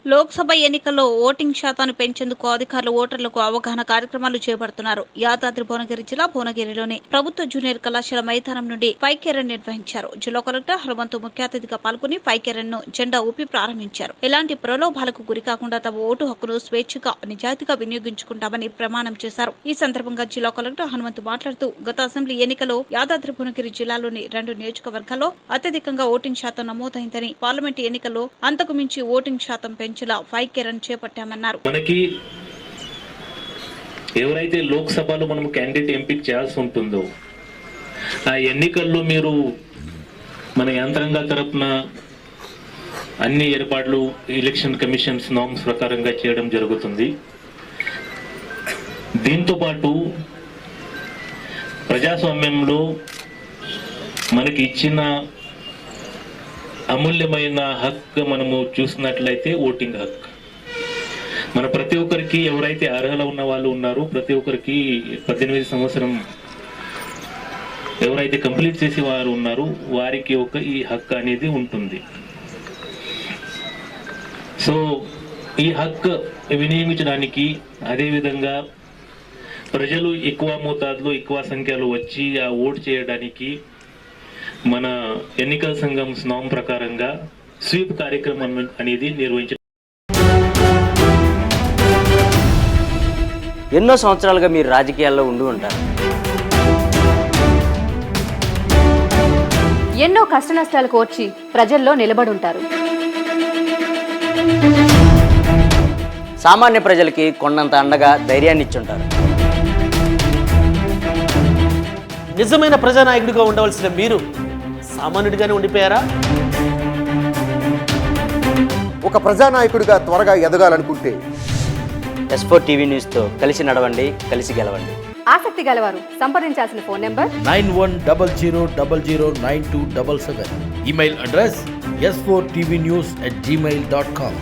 లోక్సభ ఎన్నికల్లో ఓటింగ్ శాతాన్ని పెంచేందుకు అధికారులు ఓటర్లకు అవగాహన కార్యక్రమాలు చేపడుతున్నారు. యాదాద్రి భువనగిరి జిల్లా భువనగిరిలోని ప్రభుత్వ జూనియర్ కళాశాల మైదానం నుండి ఫైర్ రన్ నిర్వహించారు. జిల్లా కలెక్టర్ హనుమంతు ముఖ్య అతిథిగా పాల్గొని ఫైర్ రన్ ను జెండా ఊపి ప్రారంభించారు. ఎలాంటి ప్రలోభాలకు గురికాకుండా తమ ఓటు హక్కును స్వేచ్ఛగా నిజాయితీగా వినియోగించుకుంటామని ప్రమాణం చేశారు. ఈ సందర్భంగా జిల్లా కలెక్టర్ హనుమంతు మాట్లాడుతూ గత అసెంబ్లీ ఎన్నికల్లో యాదాద్రి భువనగిరి జిల్లాలోని 2 నియోజకవర్గాల్లో అత్యధికంగా ఓటింగ్ శాతం నమోదైందని, పార్లమెంటు ఎన్నికల్లో అంతకు మించి ఓటింగ్ శాతం ఫైర్ రన్ చేపట్టామన్నారు. మనకి ఎవరైతే లోక్సభలో మనం క్యాండిడేట్ ఎంపిక చేయాల్సి ఉంటుందో ఆ ఎన్నికల్లో మీరు మన యంత్రాంగ తరపున అన్ని ఏర్పాట్లు ఎలక్షన్ కమిషన్స్ నార్మ్స్ ప్రకారంగా చేయడం జరుగుతుంది. దీంతో పాటు ప్రజాస్వామ్యంలో మనకి ఇచ్చిన అమూల్యమైన హక్కు మనము చూసినట్లయితే ఓటింగ్ హక్కు. మన ప్రతి ఒక్కరికి ఎవరైతే అర్హత ఉన్న వాళ్ళు ఉన్నారో ప్రతి ఒక్కరికి 18 సంవత్సరం ఎవరైతే కంప్లీట్ చేసి వారు ఉన్నారో వారికి ఈ హక్కు అనేది ఉంటుంది. సో ఈ హక్కు వినియోగించడానికి, అదేవిధంగా ప్రజలు ఎక్కువ మోతాదులో ఎక్కువ సంఖ్యలో వచ్చి ఆ ఓటు చేయడానికి మన ఎన్నికల సంఘం నామ్ ప్రకారంగా స్వీప్ కార్యక్రమం అనేది నిర్వహించారు. ఎన్నో సంవత్సరాలుగా మీరు రాజకీయాల్లో ఉండి ఉంటారు. ఎన్నో కష్టనష్టాలు కోర్చి ప్రజల్లో నిలబడి ఉంటారు. సామాన్య ప్రజలకి కొండంత అండగా ధైర్యాన్ని ఇచ్చుంటారు. నిజమైన ప్రజానాయకుడిగా ఉండవలసిన మీరు సామాన్యుడిగానే ఉండిపోయారా? ఒక ప్రజానాయకుడిగా త్వరగా ఎదగాలనుకుంటే S4 టీవీ న్యూస్తో కలిసి నడవండి, కలిసి గెలవండి. ఆసక్తి గలవారు సంప్రదించాల్సిన phone number 9100009277. Email address s4tvnews@gmail.com.